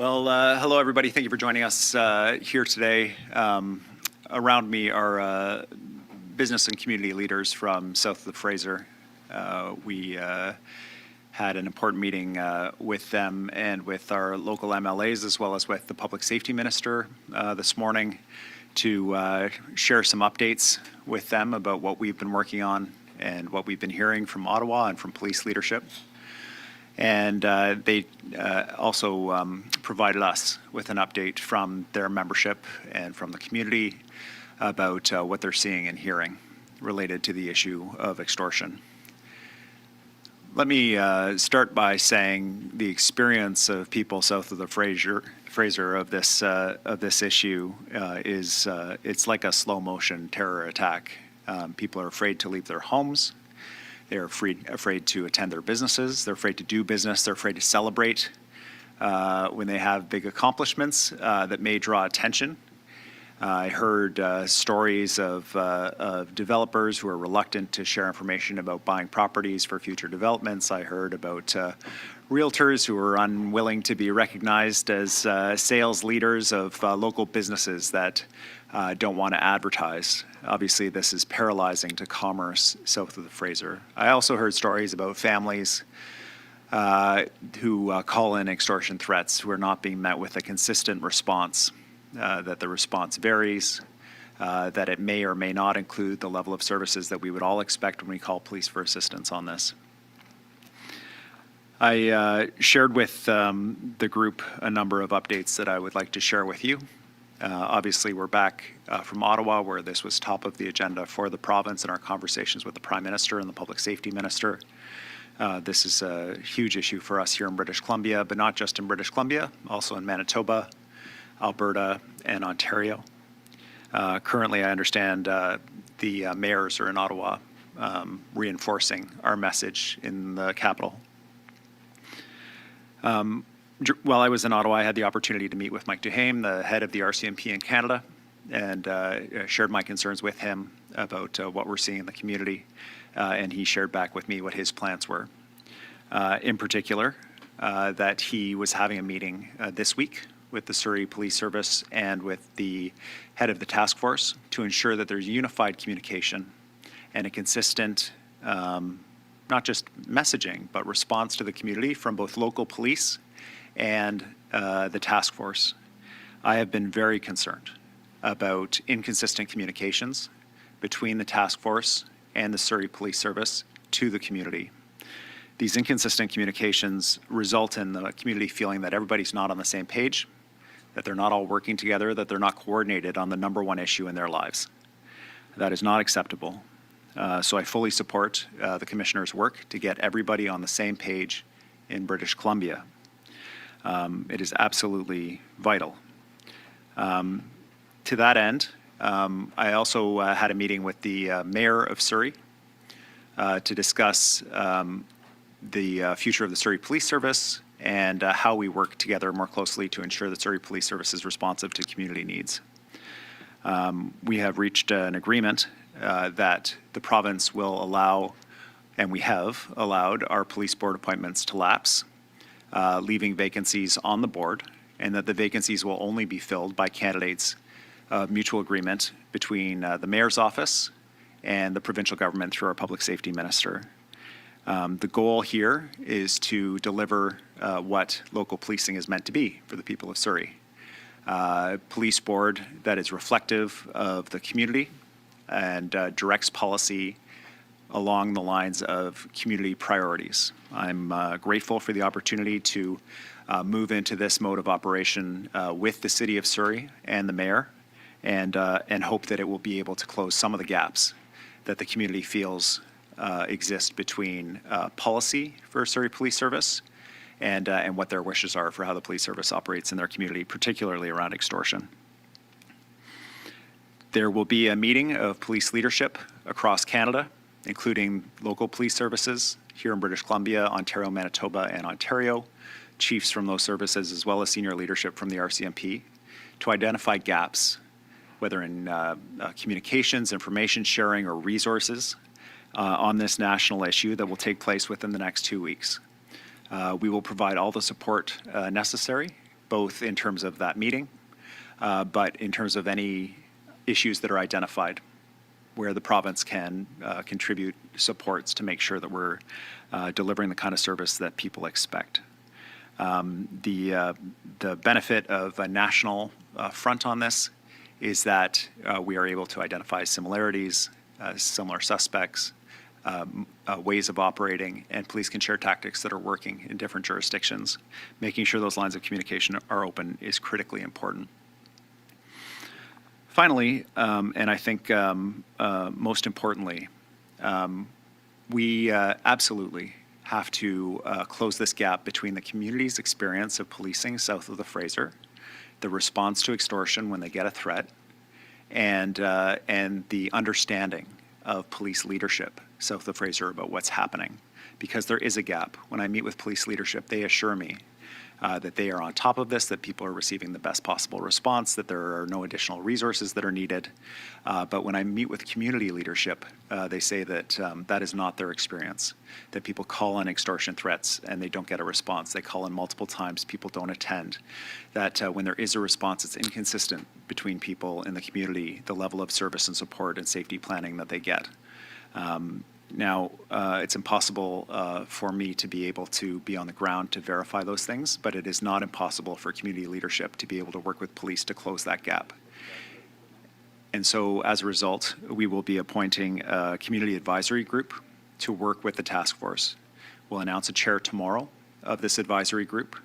Well, hello everybody. Thank you for joining us here today. Around me are business and community leaders from south of the Fraser. We had an important meeting with them and with our local MLAs as well as with the public safety minister this morning to share some updates with them about what we've been working on and what we've been hearing from Ottawa and from police leadership. And they also provided us with an update from their membership and from the community about what they're seeing and hearing related to the issue of extortion. Let me start by saying the experience of people south of the Fraser of this issue is it's like a slow motion terror attack. People are afraid to leave their homes. They're afraid to attend their businesses. They're afraid to do business. They're afraid to celebrate when they have big accomplishments that may draw attention. I heard stories of developers who are reluctant to share information about buying properties for future developments. I heard about realtors who are unwilling to be recognized as sales leaders of local businesses that don't want to advertise. Obviously, this is paralyzing to commerce south of the Fraser. I also heard stories about families who call in extortion threats who are not being met with a consistent response, that the response varies, that it may or may not include the level of services that we would all expect when we call police for assistance on this. I shared with the group a number of updates that I would like to share with you. Obviously, we're back from Ottawa, where this was top of the agenda for the province in our conversations with the Prime Minister and the Public Safety Minister. This is a huge issue for us here in British Columbia, but not just in British Columbia, also in Manitoba, Alberta, and Ontario. Currently, I understand the mayors are in Ottawa reinforcing our message in the capital. While I was in Ottawa, I had the opportunity to meet with Mike Duhaime, the head of the RCMP in Canada, and shared my concerns with him about what we're seeing in the community, and he shared back with me what his plans were. In particular, that he was having a meeting this week with the Surrey Police Service and with the head of the task force to ensure that there's unified communication and a consistent, not just messaging, but response to the community from both local police and the task force. I have been very concerned about inconsistent communications between the task force and the Surrey Police Service to the community. These inconsistent communications result in the community feeling that everybody's not on the same page, that they're not all working together, that they're not coordinated on the number one issue in their lives. That is not acceptable. So I fully support the Commissioner's work to get everybody on the same page in British Columbia. It is absolutely vital. To that end, I also had a meeting with the Mayor of Surrey to discuss the future of the Surrey Police Service and how we work together more closely to ensure that Surrey Police Service is responsive to community needs. We have reached an agreement that the province will allow, and we have allowed, our police board appointments to lapse, leaving vacancies on the board, and that the vacancies will only be filled by candidates of mutual agreement between the Mayor's office and the provincial government through our public safety minister. The goal here is to deliver what local policing is meant to be for the people of Surrey. Police board that is reflective of the community and directs policy along the lines of community priorities. I'm grateful for the opportunity to move into this mode of operation with the City of Surrey and the Mayor, and hope that it will be able to close some of the gaps that the community feels exist between policy for Surrey Police Service and what their wishes are for how the police service operates in their community, particularly around extortion. There will be a meeting of police leadership across Canada, including local police services here in British Columbia, Ontario, Manitoba, and Ontario, chiefs from those services, as well as senior leadership from the RCMP, to identify gaps, whether in communications, information sharing, or resources on this national issue that will take place within the next 2 weeks. We will provide all the support necessary both in terms of that meeting, but in terms of any issues that are identified where the province can contribute supports to make sure that we're delivering the kind of service that people expect. The benefit of a national front on this is that we are able to identify similarities, similar suspects, ways of operating, and police can share tactics that are working in different jurisdictions. Making sure those lines of communication are open is critically important. Finally, and I think most importantly, we absolutely have to close this gap between the community's experience of policing south of the Fraser, the response to extortion when they get a threat, and the understanding of police leadership south of the Fraser about what's happening. Because there is a gap. When I meet with police leadership, they assure me that they are on top of this, that people are receiving the best possible response, that there are no additional resources that are needed. But when I meet with community leadership, they say that that is not their experience, that people call in extortion threats and they don't get a response. They call in multiple times, people don't attend. That when there is a response, it's inconsistent between people in the community, the level of service and support and safety planning that they get. Now, it's impossible for me to be able to be on the ground to verify those things, but it is not impossible for community leadership to be able to work with police to close that gap. And so, as a result, we will be appointing a community advisory group to work with the task force. We'll announce a chair tomorrow of this advisory group,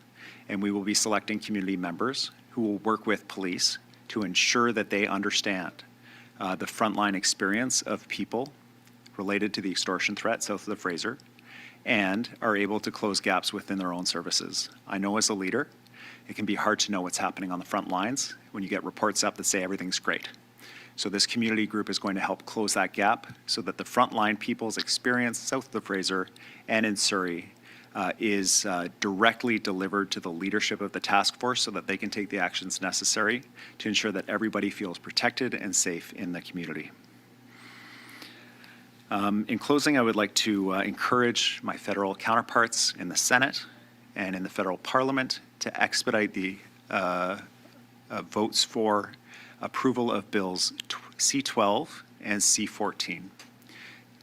and we will be selecting community members who will work with police to ensure that they understand the frontline experience of people related to the extortion threat south of the Fraser, and are able to close gaps within their own services. I know as a leader, it can be hard to know what's happening on the front lines when you get reports up that say everything's great. So this community group is going to help close that gap so that the frontline people's experience south of the Fraser and in Surrey is directly delivered to the leadership of the task force so that they can take the actions necessary to ensure that everybody feels protected and safe in the community. In closing, I would like to encourage my federal counterparts in the Senate and in the federal Parliament to expedite the votes for approval of bills C-12 and C-14.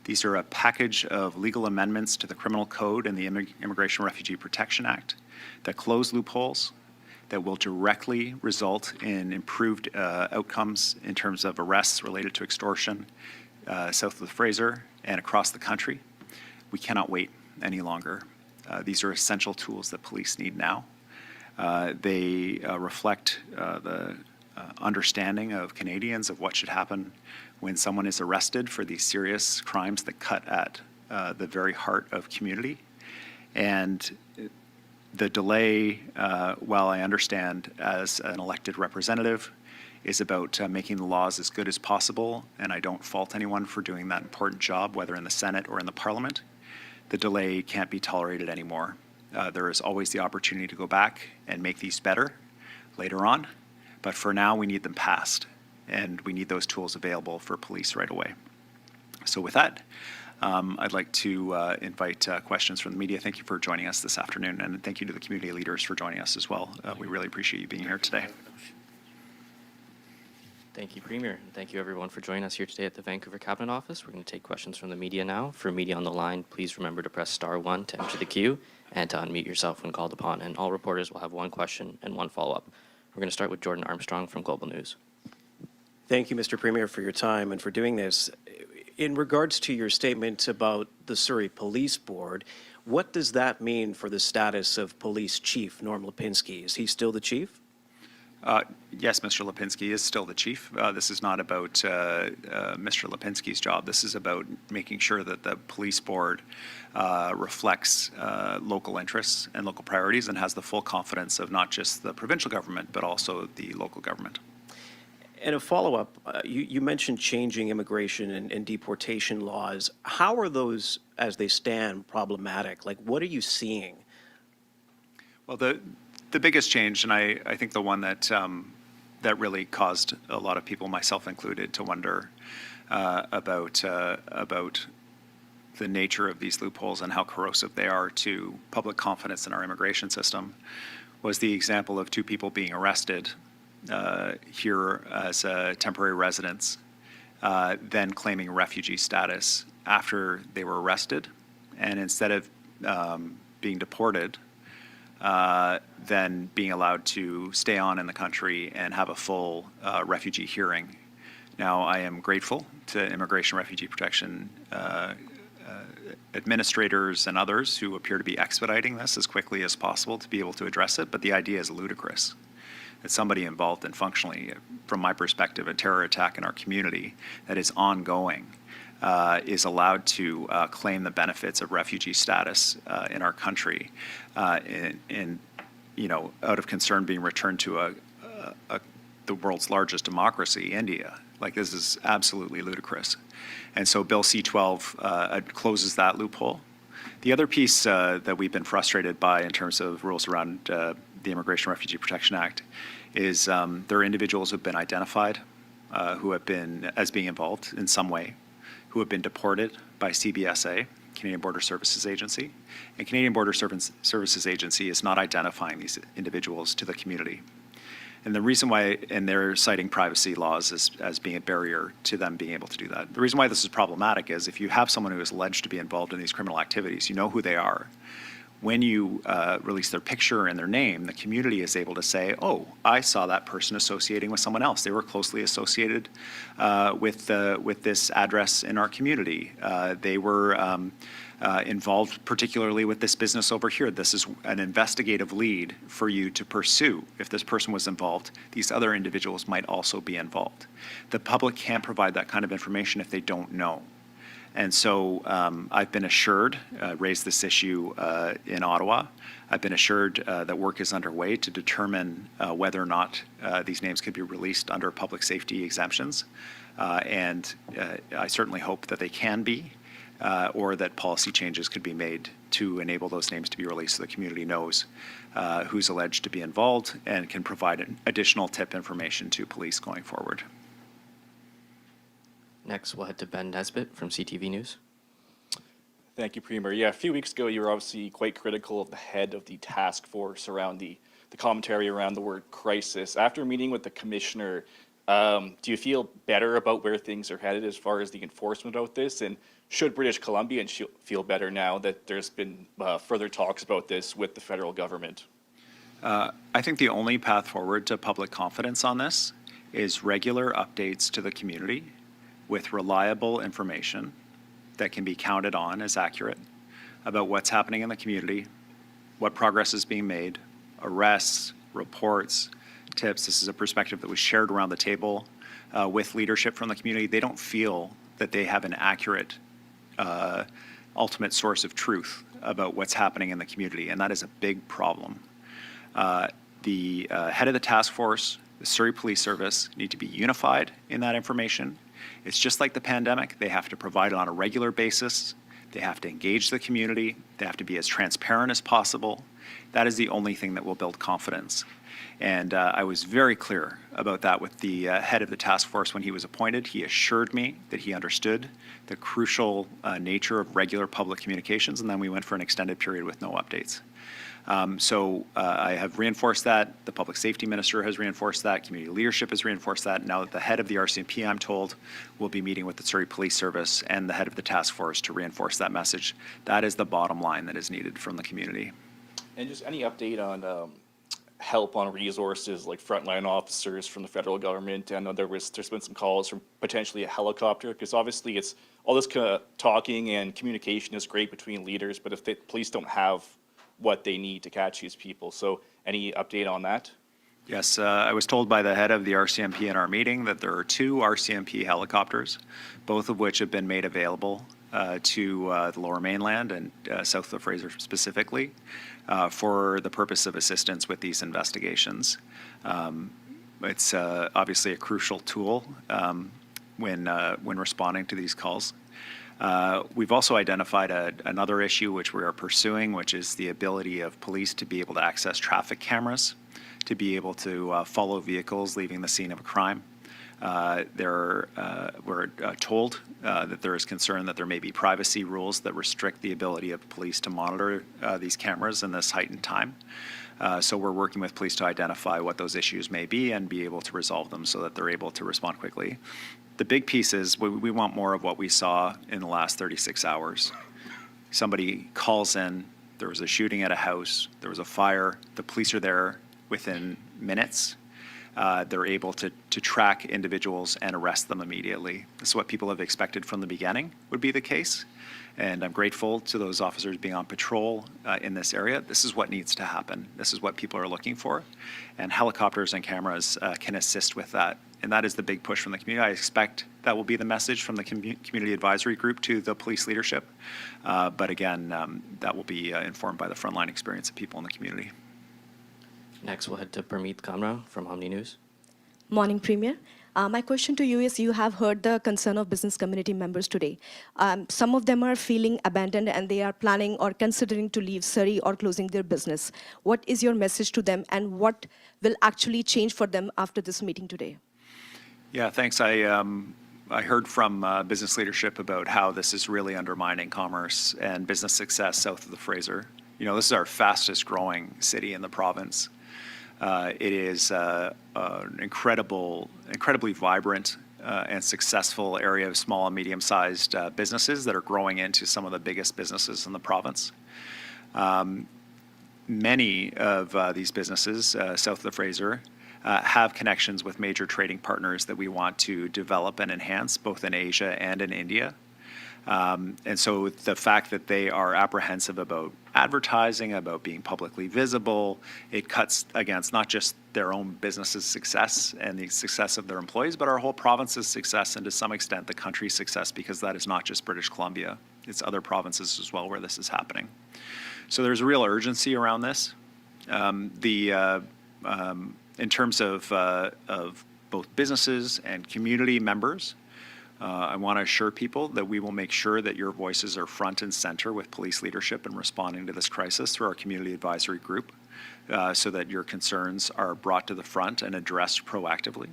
These are a package of legal amendments to the Criminal Code and the Immigration Refugee Protection Act that close loopholes, that will directly result in improved outcomes in terms of arrests related to extortion, south of the Fraser and across the country. We cannot wait any longer. These are essential tools that police need now. They reflect the understanding of Canadians of what should happen when someone is arrested for these serious crimes that cut at the very heart of community. And the delay, while I understand as an elected representative, is about making the laws as good as possible, and I don't fault anyone for doing that important job, whether in the Senate or in the Parliament. The delay can't be tolerated anymore. There is always the opportunity to go back and make these better later on, but for now we need them passed, and we need those tools available for police right away. So with that, I'd like to invite questions from the media. Thank you for joining us this afternoon, and thank you to the community leaders for joining us as well. We really appreciate you being here today. Thank you, Premier. And thank you, everyone, for joining us here today at the Vancouver Cabinet Office. We're going to take questions from the media now. For media on the line, please remember to press *1 to enter the queue and to unmute yourself when called upon. And all reporters will have one question and one follow-up. We're going to start with Jordan Armstrong from Global News. Thank you, Mr. Premier, for your time and for doing this. In regards to your statement about the Surrey Police Board, what does that mean for the status of Police Chief Norm Lipinski? Is he still the chief? Yes, Mr. Lipinski is still the chief. This is not about Mr. Lipinski's job. This is about making sure that the police board reflects local interests and local priorities and has the full confidence of not just the provincial government, but also the local government. And a follow-up, you mentioned changing immigration and deportation laws. How are those, as they stand, problematic? Like, what are you seeing? Well, the biggest change, and I think the one that that really caused a lot of people, myself included, to wonder about the nature of these loopholes and how corrosive they are to public confidence in our immigration system, was the example of two people being arrested here as temporary residents, then claiming refugee status after they were arrested, and instead of being deported, then being allowed to stay on in the country and have a full refugee hearing. Now, I am grateful to Immigration Refugee Protection administrators and others who appear to be expediting this as quickly as possible to be able to address it, but the idea is ludicrous. That somebody involved in functionally, from my perspective, a terror attack in our community that is ongoing is allowed to claim the benefits of refugee status in our country, in out of concern being returned to the world's largest democracy, India. Like, this is absolutely ludicrous. And so Bill C-12 closes that loophole. The other piece that we've been frustrated by in terms of rules around the Immigration Refugee Protection Act is there are individuals who have been identified who have been as being involved in some way, who have been deported by CBSA, Canadian Border Services Agency, and Canadian Border Services Agency is not identifying these individuals to the community. And the reason why, and they're citing privacy laws as being a barrier to them being able to do that. The reason why this is problematic is if you have someone who is alleged to be involved in these criminal activities, you know who they are. When you release their picture and their name, the community is able to say, oh, I saw that person associating with someone else. They were closely associated with this address in our community. They were involved particularly with this business over here. This is an investigative lead for you to pursue. If this person was involved, these other individuals might also be involved. The public can't provide that kind of information if they don't know. And so I've been assured, raised this issue in Ottawa, I've been assured that work is underway to determine whether or not these names could be released under public safety exemptions. And I certainly hope that they can be, or that policy changes could be made to enable those names to be released so the community knows who's alleged to be involved and can provide additional tip information to police going forward. Next, we'll head to Ben Nesbitt from CTV News. Thank you, Premier. Yeah, a few weeks ago, you were obviously quite critical of the head of the task force around the commentary around the word crisis. After meeting with the commissioner, do you feel better about where things are headed as far as the enforcement of this? And should British Columbians feel better now that there's been further talks about this with the federal government? I think the only path forward to public confidence on this is regular updates to the community with reliable information that can be counted on as accurate about what's happening in the community, what progress is being made, arrests, reports, tips. This is a perspective that was shared around the table with leadership from the community. They don't feel that they have an accurate ultimate source of truth about what's happening in the community, and that is a big problem. The head of the task force, the Surrey Police Service, need to be unified in that information. It's just like the pandemic. They have to provide it on a regular basis. They have to engage the community. They have to be as transparent as possible. That is the only thing that will build confidence. And I was very clear about that with the head of the task force when he was appointed. He assured me that he understood the crucial nature of regular public communications, and then we went for an extended period with no updates. So I have reinforced that. The public safety minister has reinforced that. Community leadership has reinforced that. Now that the head of the RCMP, I'm told, will be meeting with the Surrey Police Service and the head of the task force to reinforce that message. That is the bottom line that is needed from the community. And just any update on help on resources like frontline officers from the federal government? I know there's been some calls from potentially a helicopter, because obviously it's all this kind of talking and communication is great between leaders, but if the police don't have what they need to catch these people. So any update on that? Yes, I was told by the head of the RCMP in our meeting that there are 2 RCMP helicopters, both of which have been made available to the Lower Mainland and south of the Fraser specifically for the purpose of assistance with these investigations. It's obviously a crucial tool when responding to these calls. We've also identified another issue which we are pursuing, which is the ability of police to be able to access traffic cameras, to be able to follow vehicles leaving the scene of a crime. We're told that there is concern that there may be privacy rules that restrict the ability of police to monitor these cameras in this heightened time. So we're working with police to identify what those issues may be and be able to resolve them so that they're able to respond quickly. The big piece is we want more of what we saw in the last 36 hours. Somebody calls in, there was a shooting at a house, there was a fire, the police are there within minutes. They're able to track individuals and arrest them immediately. This is what people have expected from the beginning would be the case. And I'm grateful to those officers being on patrol in this area. This is what needs to happen. This is what people are looking for. And helicopters and cameras can assist with that. And that is the big push from the community. I expect that will be the message from the community advisory group to the police leadership. But again, that will be informed by the frontline experience of people in the community. Next, we'll head to Parmeet Kamra from Omni News. Morning, Premier. My question to you is, you have heard the concern of business community members today. Some of them are feeling abandoned and they are planning or considering to leave Surrey or closing their business. What is your message to them and what will actually change for them after this meeting today? Yeah, thanks. I heard from business leadership about how this is really undermining commerce and business success south of the Fraser. You know, this is our fastest growing city in the province. It is an incredibly vibrant and successful area of small and medium-sized businesses that are growing into some of the biggest businesses in the province. Many of these businesses south of the Fraser have connections with major trading partners that we want to develop and enhance, both in Asia and in India. And so the fact that they are apprehensive about advertising, about being publicly visible, it cuts against not just their own business's success and the success of their employees, but our whole province's success and to some extent the country's success, because that is not just British Columbia, it's other provinces as well where this is happening. So there's a real urgency around this. In terms of both businesses and community members, I want to assure people that we will make sure that your voices are front and center with police leadership in responding to this crisis through our community advisory group, so that your concerns are brought to the front and addressed proactively.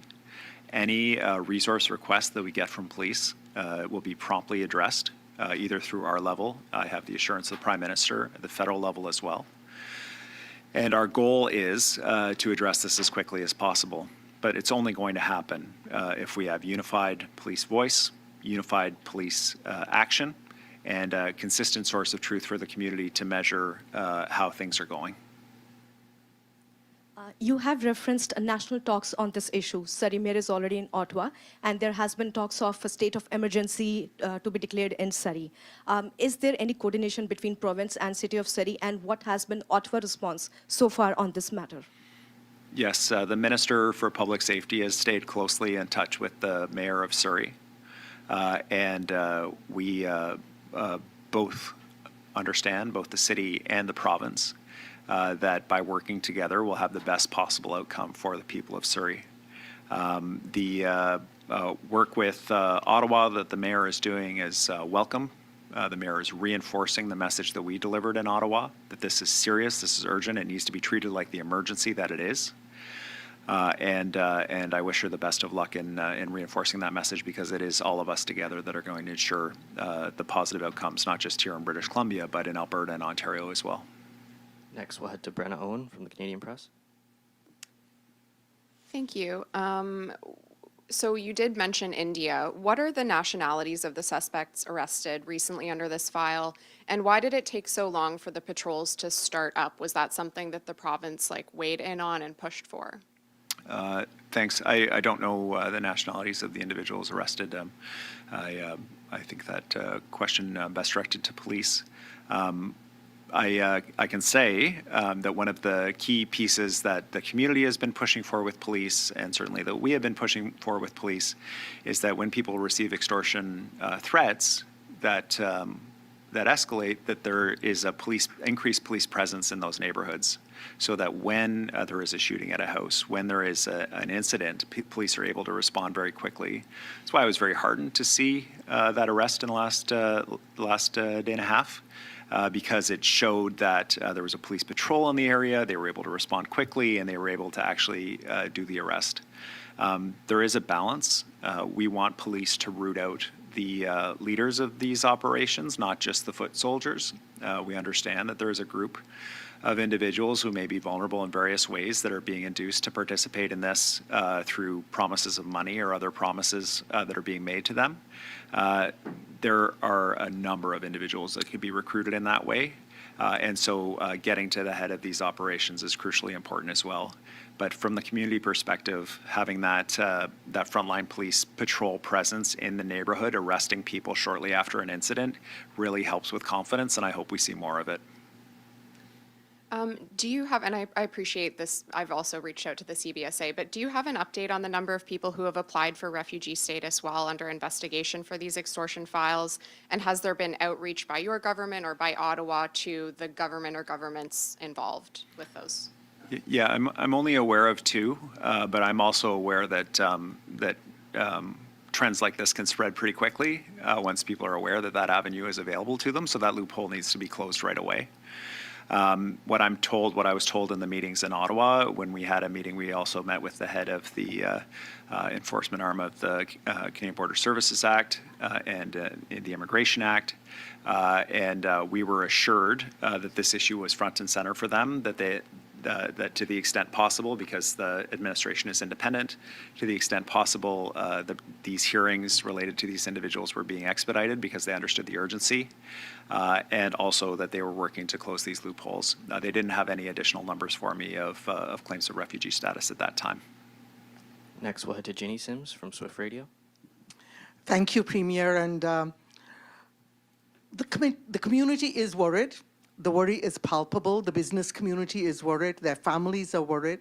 Any resource requests that we get from police will be promptly addressed, either through our level. I have the assurance of the Prime Minister at the federal level as well. And our goal is to address this as quickly as possible. But it's only going to happen if we have unified police voice, unified police action, and a consistent source of truth for the community to measure how things are going. You have referenced national talks on this issue. Surrey Mayor is already in Ottawa, and there has been talks of a state of emergency to be declared in Surrey. Is there any coordination between province and city of Surrey, and what has been Ottawa response so far on this matter? Yes, the Minister for Public Safety has stayed closely in touch with the Mayor of Surrey. And we both understand, both the city and the province, that by working together we'll have the best possible outcome for the people of Surrey. The work with Ottawa that the Mayor is doing is welcome. The Mayor is reinforcing the message that we delivered in Ottawa, that this is serious, this is urgent, it needs to be treated like the emergency that it is. And I wish her the best of luck in reinforcing that message, because it is all of us together that are going to ensure the positive outcomes, not just here in British Columbia, but in Alberta and Ontario as well. Next, we'll head to Brenna Owen from the Canadian Press. Thank you. So you did mention India. What are the nationalities of the suspects arrested recently under this file? And why did it take so long for the patrols to start up? Was that something that the province weighed in on and pushed for? Thanks. I don't know the nationalities of the individuals arrested. I think that question best directed to police. I can say that one of the key pieces that the community has been pushing for with police, and certainly that we have been pushing for with police, is that when people receive extortion threats that escalate, that there is a increased police presence in those neighborhoods, so that when there is a shooting at a house, when there is an incident, police are able to respond very quickly. That's why I was very heartened to see that arrest in the last day and a half. Because it showed that there was a police patrol in the area, they were able to respond quickly, and they were able to actually do the arrest. There is a balance. We want police to root out the leaders of these operations, not just the foot soldiers. We understand that there is a group of individuals who may be vulnerable in various ways that are being induced to participate in this through promises of money or other promises that are being made to them. There are a number of individuals that could be recruited in that way. And so getting to the head of these operations is crucially important as well. But from the community perspective, having that frontline police patrol presence in the neighborhood, arresting people shortly after an incident, really helps with confidence, and I hope we see more of it. Do you have, and I appreciate this, I've also reached out to the CBSA, but do you have an update on the number of people who have applied for refugee status while under investigation for these extortion files? And has there been outreach by your government or by Ottawa to the government or governments involved with those? Yeah, I'm only aware of 2, but I'm also aware that trends like this can spread pretty quickly once people are aware that that avenue is available to them. So that loophole needs to be closed right away. What I was told in the meetings in Ottawa, when we had a meeting, we also met with the head of the enforcement arm of the Canadian Border Services Act and the Immigration Act, and we were assured that this issue was front and center for them, that to the extent possible, because the administration is independent, to the extent possible, these hearings related to these individuals were being expedited because they understood the urgency, and also that they were working to close these loopholes. They didn't have any additional numbers for me of claims of refugee status at that time. Next, we'll head to Ginny Sims from Swift Radio. Thank you, Premier. And the community is worried. The worry is palpable. The business community is worried. Their families are worried.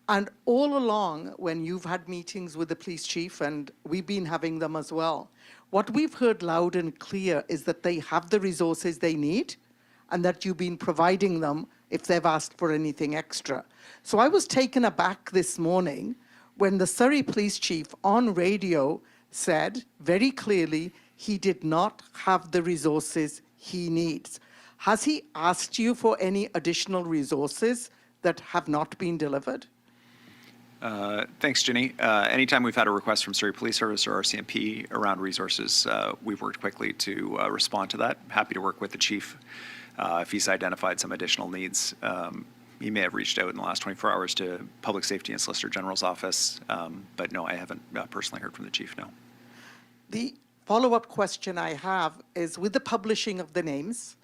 And all along, when you've had meetings with the police chief, and we've been having them as well, what we've heard loud and clear is that they have the resources they need and that you've been providing them if they've asked for anything extra. So I was taken aback this morning when the Surrey police chief on radio said very clearly he did not have the resources he needs. Has he asked you for any additional resources that have not been delivered? Thanks, Ginny. Anytime we've had a request from Surrey Police Service or RCMP around resources, we've worked quickly to respond to that. Happy to work with the chief if he's identified some additional needs. He may have reached out in the last 24 hours to Public Safety and Solicitor General's office, but no, I haven't personally heard from the chief, no. The follow-up question I have is, with the publishing of the names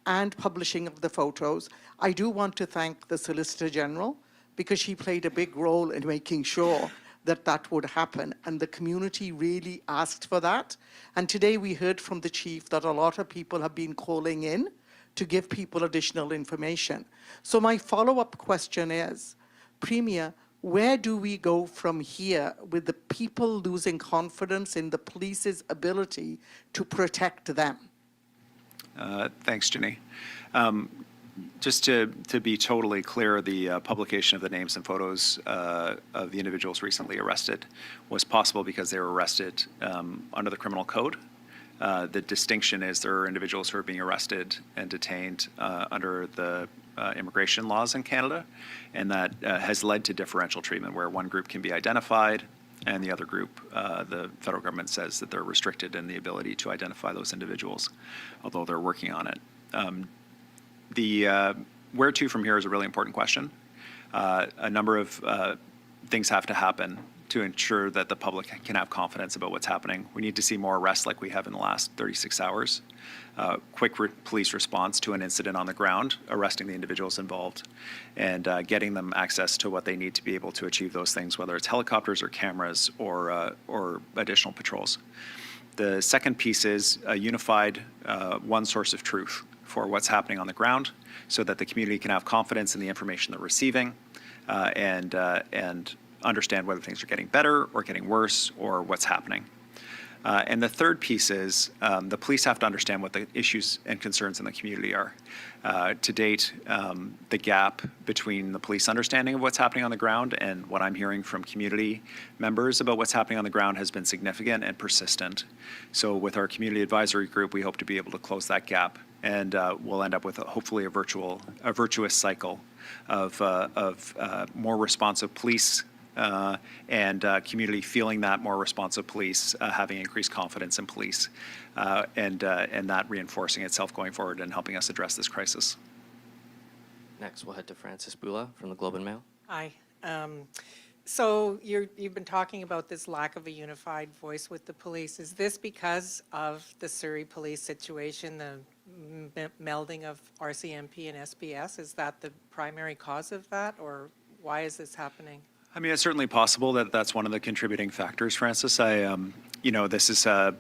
and publishing of the photos, I do want to thank the Solicitor General because she played a big role in making sure that that would happen, and the community really asked for that. And today we heard from the chief that a lot of people have been calling in to give people additional information. So my follow-up question is, Premier, where do we go from here with the people losing confidence in the police's ability to protect them? Thanks, Ginny. Just to be totally clear, the publication of the names and photos of the individuals recently arrested was possible because they were arrested under the criminal code. The distinction is there are individuals who are being arrested and detained under the immigration laws in Canada, and that has led to differential treatment where one group can be identified and the other group, the federal government says that they're restricted in the ability to identify those individuals, although they're working on it. The where to from here is a really important question. A number of things have to happen to ensure that the public can have confidence about what's happening. We need to see more arrests like we have in the last 36 hours. Quick police response to an incident on the ground, arresting the individuals involved, and getting them access to what they need to be able to achieve those things, whether it's helicopters or cameras or additional patrols. The second piece is a unified one source of truth for what's happening on the ground so that the community can have confidence in the information they're receiving and understand whether things are getting better or getting worse or what's happening. And the third piece is the police have to understand what the issues and concerns in the community are. To date, the gap between the police understanding of what's happening on the ground and what I'm hearing from community members about what's happening on the ground has been significant and persistent. So with our community advisory group, we hope to be able to close that gap, and we'll end up with hopefully a virtuous cycle of more responsive police and community feeling that more responsive police, having increased confidence in police, and that reinforcing itself going forward and helping us address this crisis. Next, we'll head to Francis Bula from the Globe and Mail. Hi. So you've been talking about this lack of a unified voice with the police. Is this because of the Surrey Police situation, the melding of RCMP and SPS? Is that the primary cause of that, or why is this happening? I mean, it's certainly possible that that's one of the contributing factors, Francis. This is a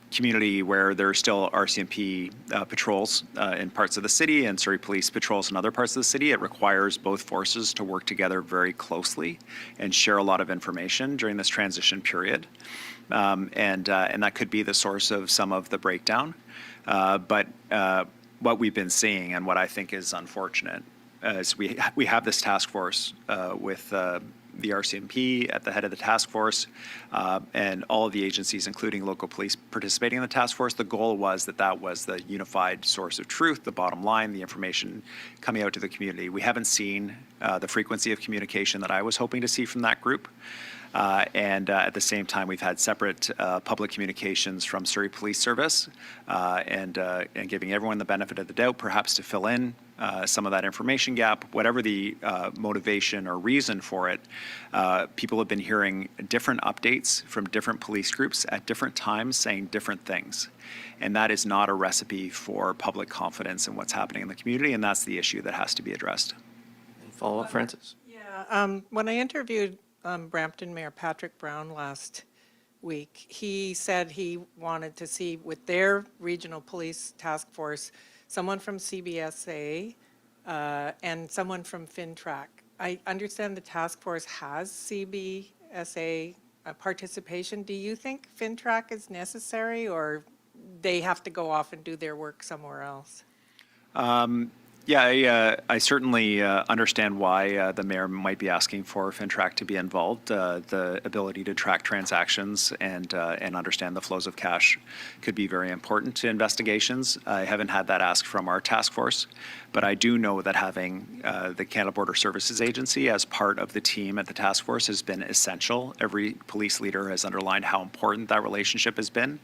community where there are still RCMP patrols in parts of the city and Surrey Police patrols in other parts of the city. It requires both forces to work together very closely and share a lot of information during this transition period. And that could be the source of some of the breakdown. But what we've been seeing and what I think is unfortunate is we have this task force with the RCMP at the head of the task force, and all of the agencies, including local police, participating in the task force. The goal was that was the unified source of truth, the bottom line, the information coming out to the community. We haven't seen the frequency of communication that I was hoping to see from that group. And at the same time, we've had separate public communications from Surrey Police Service and giving everyone the benefit of the doubt, perhaps to fill in some of that information gap. Whatever the motivation or reason for it, people have been hearing different updates from different police groups at different times saying different things. And that is not a recipe for public confidence in what's happening in the community, and that's the issue that has to be addressed. And follow up, Francis. Yeah, when I interviewed Brampton Mayor Patrick Brown last week, he said he wanted to see with their regional police task force someone from CBSA and someone from FinTrack. I understand the task force has CBSA participation. Do you think FinTrack is necessary, or they have to go off and do their work somewhere else? Yeah, I certainly understand why the mayor might be asking for FinTrack to be involved. The ability to track transactions and understand the flows of cash could be very important to investigations. I haven't had that ask from our task force, but I do know that having the Canada Border Services Agency as part of the team at the task force has been essential. Every police leader has underlined how important that relationship has been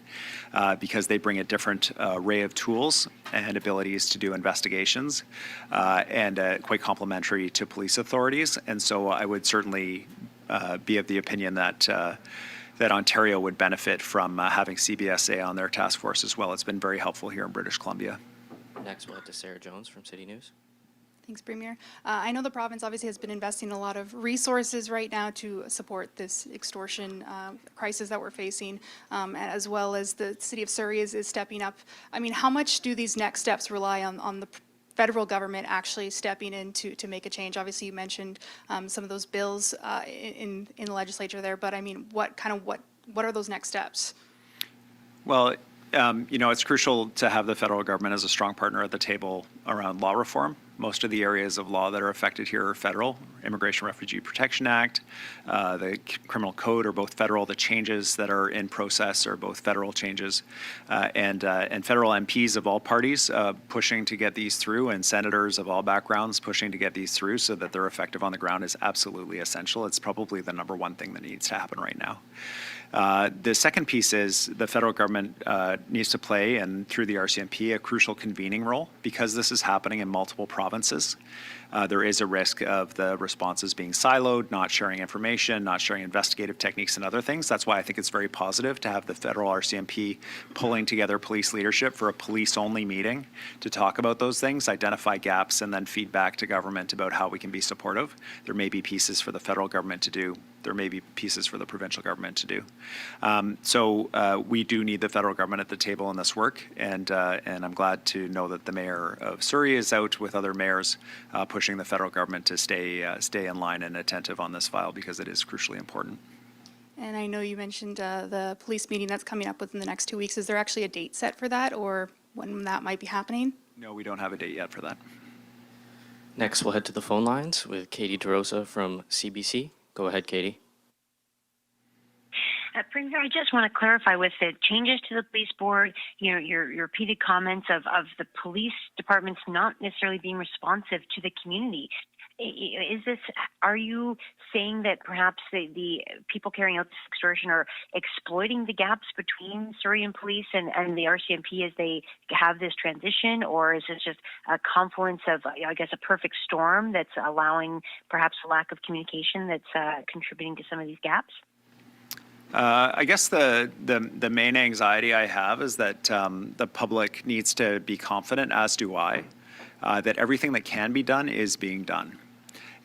because they bring a different array of tools and abilities to do investigations. And quite complementary to police authorities. And so I would certainly be of the opinion that Ontario would benefit from having CBSA on their task force as well. It's been very helpful here in British Columbia. Next, we'll head to Sarah Jones from City News. Thanks, Premier. I know the province obviously has been investing a lot of resources right now to support this extortion crisis that we're facing, as well as the City of Surrey is stepping up. I mean, how much do these next steps rely on the federal government actually stepping in to make a change? Obviously, you mentioned some of those bills in the legislature there, but I mean, what are those next steps? Well, it's crucial to have the federal government as a strong partner at the table around law reform. Most of the areas of law that are affected here are federal. Immigration Refugee Protection Act, the Criminal Code are both federal. The changes that are in process are both federal changes. And federal MPs of all parties pushing to get these through, and senators of all backgrounds pushing to get these through so that they're effective on the ground is absolutely essential. It's probably the number one thing that needs to happen right now. The second piece is the federal government needs to play, and through the RCMP, a crucial convening role. Because this is happening in multiple provinces, there is a risk of the responses being siloed, not sharing information, not sharing investigative techniques and other things. That's why I think it's very positive to have the federal RCMP pulling together police leadership for a police-only meeting to talk about those things, identify gaps, and then feedback to government about how we can be supportive. There may be pieces for the federal government to do. There may be pieces for the provincial government to do. So we do need the federal government at the table in this work, and I'm glad to know that the mayor of Surrey is out with other mayors pushing the federal government to stay in line and attentive on this file because it is crucially important. And I know you mentioned the police meeting that's coming up within the next 2 weeks. Is there actually a date set for that, or when that might be happening? No, we don't have a date yet for that. Next, we'll head to the phone lines with Katie DeRosa from CBC. Go ahead, Katie. Premier, I just want to clarify with the changes to the police board, your repeated comments of the police departments not necessarily being responsive to the community. Are you saying that perhaps the people carrying out this extortion are exploiting the gaps between Surrey and police and the RCMP as they have this transition, or is this just a confluence of, I guess, a perfect storm that's allowing perhaps a lack of communication that's contributing to some of these gaps? I guess the main anxiety I have is that the public needs to be confident, as do I, that everything that can be done is being done,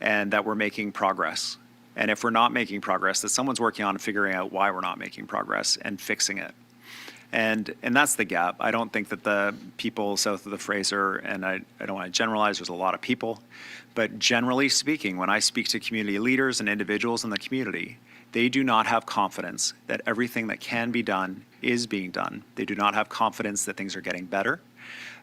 and that we're making progress. And if we're not making progress, that someone's working on figuring out why we're not making progress and fixing it. And that's the gap. I don't think that the people south of the Fraser, and I don't want to generalize, there's a lot of people, but generally speaking, when I speak to community leaders and individuals in the community, they do not have confidence that everything that can be done is being done. They do not have confidence that things are getting better.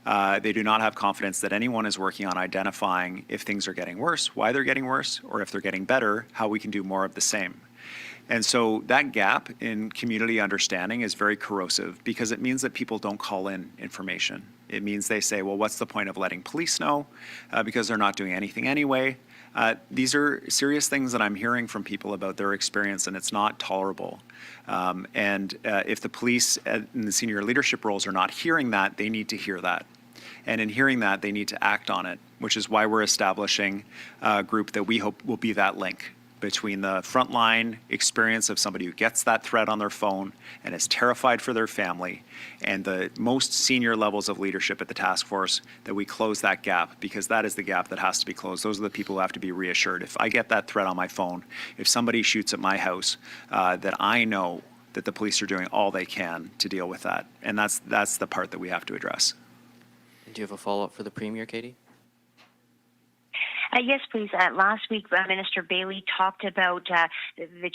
They do not have confidence that anyone is working on identifying if things are getting worse, why they're getting worse, or if they're getting better, how we can do more of the same. And so that gap in community understanding is very corrosive because it means that people don't call in information. It means they say, well, what's the point of letting police know because they're not doing anything anyway. These are serious things that I'm hearing from people about their experience, and it's not tolerable. If the police in the senior leadership roles are not hearing that, they need to hear that. And in hearing that, they need to act on it, which is why we're establishing a group that we hope will be that link between the frontline experience of somebody who gets that threat on their phone and is terrified for their family, and the most senior levels of leadership at the task force, that we close that gap, because that is the gap that has to be closed. Those are the people who have to be reassured. If I get that threat on my phone, if somebody shoots at my house, that I know that the police are doing all they can to deal with that. And that's the part that we have to address. Do you have a follow-up for the Premier, Katie? Yes, please. Last week, Minister Bailey talked about that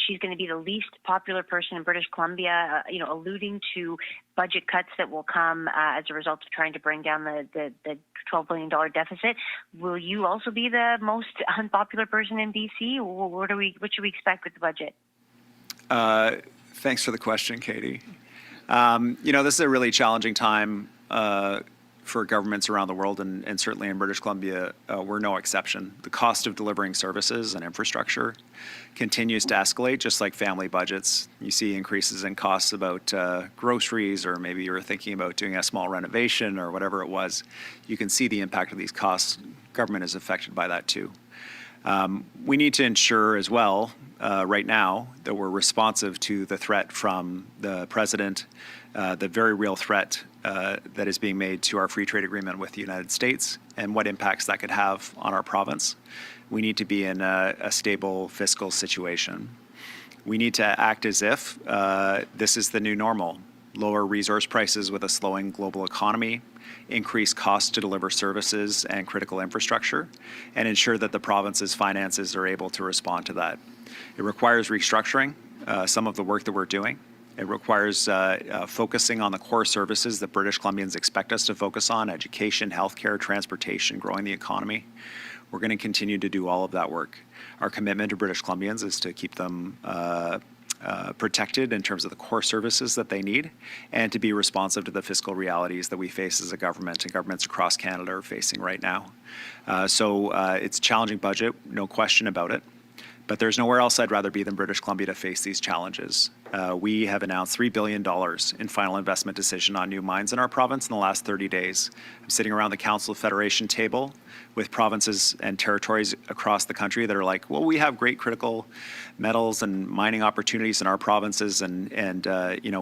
she's going to be the least popular person in British Columbia, alluding to budget cuts that will come as a result of trying to bring down the $12 billion deficit. Will you also be the most unpopular person in BC? What should we expect with the budget? Thanks for the question, Katie. This is a really challenging time for governments around the world, and certainly in British Columbia, we're no exception. The cost of delivering services and infrastructure continues to escalate, just like family budgets. You see increases in costs about groceries, or maybe you were thinking about doing a small renovation or whatever it was. You can see the impact of these costs. Government is affected by that too. We need to ensure as well, right now, that we're responsive to the threat from the president, the very real threat that is being made to our free trade agreement with the United States, and what impacts that could have on our province. We need to be in a stable fiscal situation. We need to act as if this is the new normal. Lower resource prices with a slowing global economy, increase costs to deliver services and critical infrastructure, and ensure that the province's finances are able to respond to that. It requires restructuring some of the work that we're doing. It requires focusing on the core services that British Columbians expect us to focus on: education, healthcare, transportation, growing the economy. We're going to continue to do all of that work. Our commitment to British Columbians is to keep them protected in terms of the core services that they need, and to be responsive to the fiscal realities that we face as a government and governments across Canada are facing right now. It's a challenging budget, no question about it. But there's nowhere else I'd rather be than British Columbia to face these challenges. We have announced $3 billion in final investment decision on new mines in our province in the last 30 days. I'm sitting around the Council of Federation table with provinces and territories across the country that are like, well, we have great critical metals and mining opportunities in our provinces, and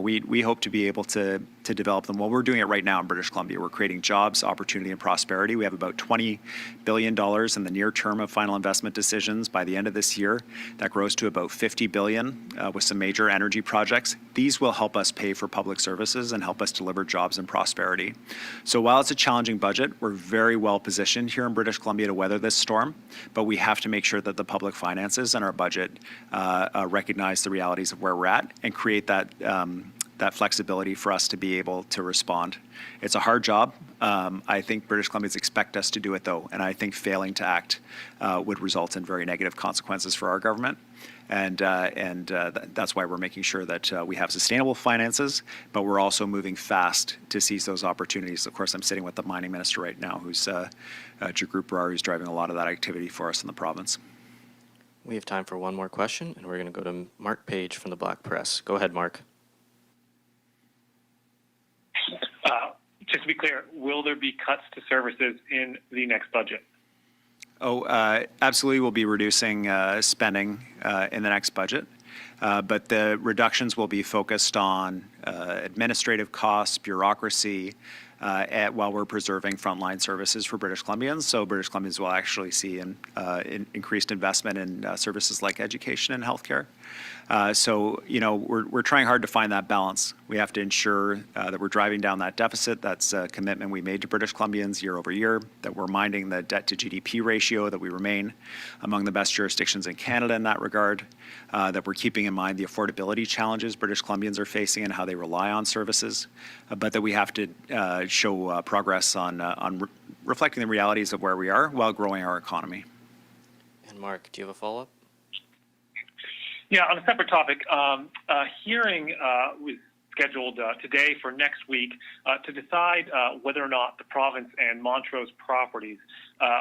we hope to be able to develop them. Well, we're doing it right now in British Columbia. We're creating jobs, opportunity, and prosperity. We have about $20 billion in the near term of final investment decisions by the end of this year. That grows to about $50 billion with some major energy projects. These will help us pay for public services and help us deliver jobs and prosperity. So while it's a challenging budget, we're very well positioned here in British Columbia to weather this storm, but we have to make sure that the public finances and our budget recognize the realities of where we're at and create that that flexibility for us to be able to respond. It's a hard job. I think British Columbians expect us to do it, though, and I think failing to act would result in very negative consequences for our government. And that's why we're making sure that we have sustainable finances, but we're also moving fast to seize those opportunities. Of course, I'm sitting with the mining minister right now, who's Jagrup Brar, who's driving a lot of that activity for us in the province. We have time for one more question, and we're going to go to Mark Page from the Black Press. Go ahead, Mark. Just to be clear, will there be cuts to services in the next budget? Oh, absolutely, we'll be reducing spending in the next budget, but the reductions will be focused on administrative costs, bureaucracy, while we're preserving frontline services for British Columbians. So British Columbians will actually see increased investment in services like education and healthcare. So, you know, we're trying hard to find that balance. We have to ensure that we're driving down that deficit. That's a commitment we made to British Columbians year over year, that we're minding the debt to GDP ratio, that we remain among the best jurisdictions in Canada in that regard, that we're keeping in mind the affordability challenges British Columbians are facing and how they rely on services, but that we have to show progress on reflecting the realities of where we are while growing our economy. And Mark, do you have a follow-up? Yeah, on a separate topic, a hearing was scheduled today for next week to decide whether or not the province and Montrose properties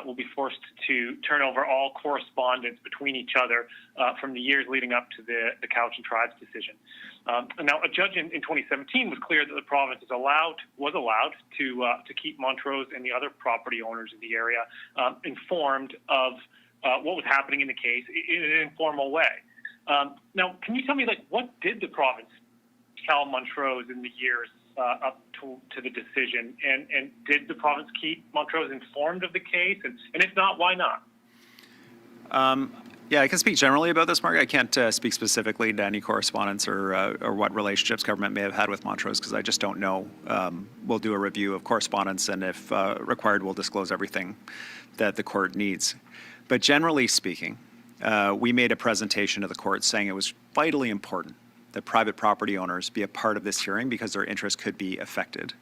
will be forced to turn over all correspondence between each other from the years leading up to the Cowichan Tribes decision. Now, a judge in 2017 was clear that the province was allowed to keep Montrose and the other property owners in the area informed of what was happening in the case in an informal way. Now, can you tell me, like, what did the province tell Montrose in the years up to the decision? And did the province keep Montrose informed of the case? And if not, why not? Yeah, I can speak generally about this, Mark. I can't speak specifically to any correspondence or what relationships government may have had with Montrose, because I just don't know. We'll do a review of correspondence, and if required, we'll disclose everything that the court needs. But generally speaking, we made a presentation to the court saying it was vitally important that private property owners be a part of this hearing because their interests could be affected.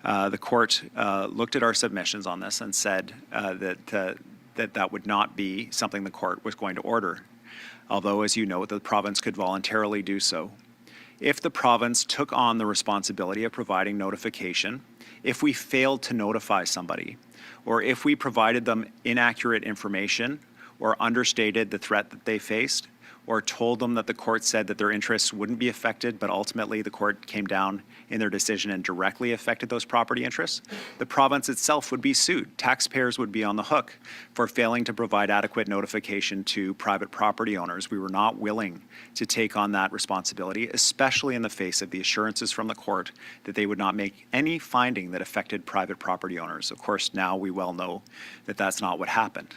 The court looked at our submissions on this and said that would not be something the court was going to order, although, as you know, the province could voluntarily do so. If the province took on the responsibility of providing notification, if we failed to notify somebody, or if we provided them inaccurate information or understated the threat that they faced, or told them that the court said that their interests wouldn't be affected, but ultimately the court came down in their decision and directly affected those property interests, the province itself would be sued. Taxpayers would be on the hook for failing to provide adequate notification to private property owners. We were not willing to take on that responsibility, especially in the face of the assurances from the court that they would not make any finding that affected private property owners. Of course, now we well know that that's not what happened.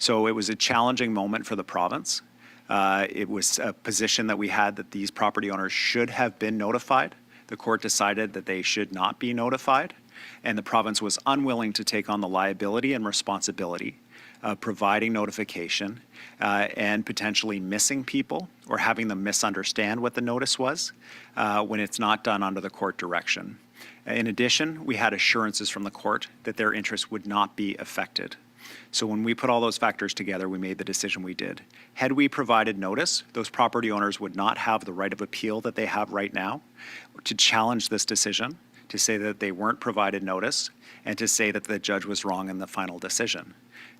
So it was a challenging moment for the province. It was a position that we had that these property owners should have been notified. The court decided that they should not be notified, and the province was unwilling to take on the liability and responsibility of providing notification and potentially missing people or having them misunderstand what the notice was when it's not done under the court direction. In addition, we had assurances from the court that their interests would not be affected. So when we put all those factors together, we made the decision we did. Had we provided notice, those property owners would not have the right of appeal that they have right now to challenge this decision, to say that they weren't provided notice, and to say that the judge was wrong in the final decision.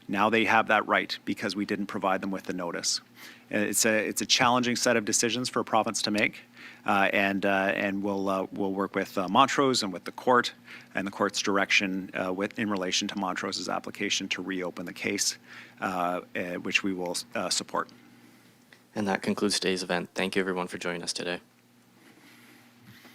Now they have that right because we didn't provide them with the notice. It's a challenging set of decisions for a province to make, and we'll work with Montrose and with the court and the court's direction in relation to Montrose's application to reopen the case, which we will support. And that concludes today's event. Thank you, everyone, for joining us today.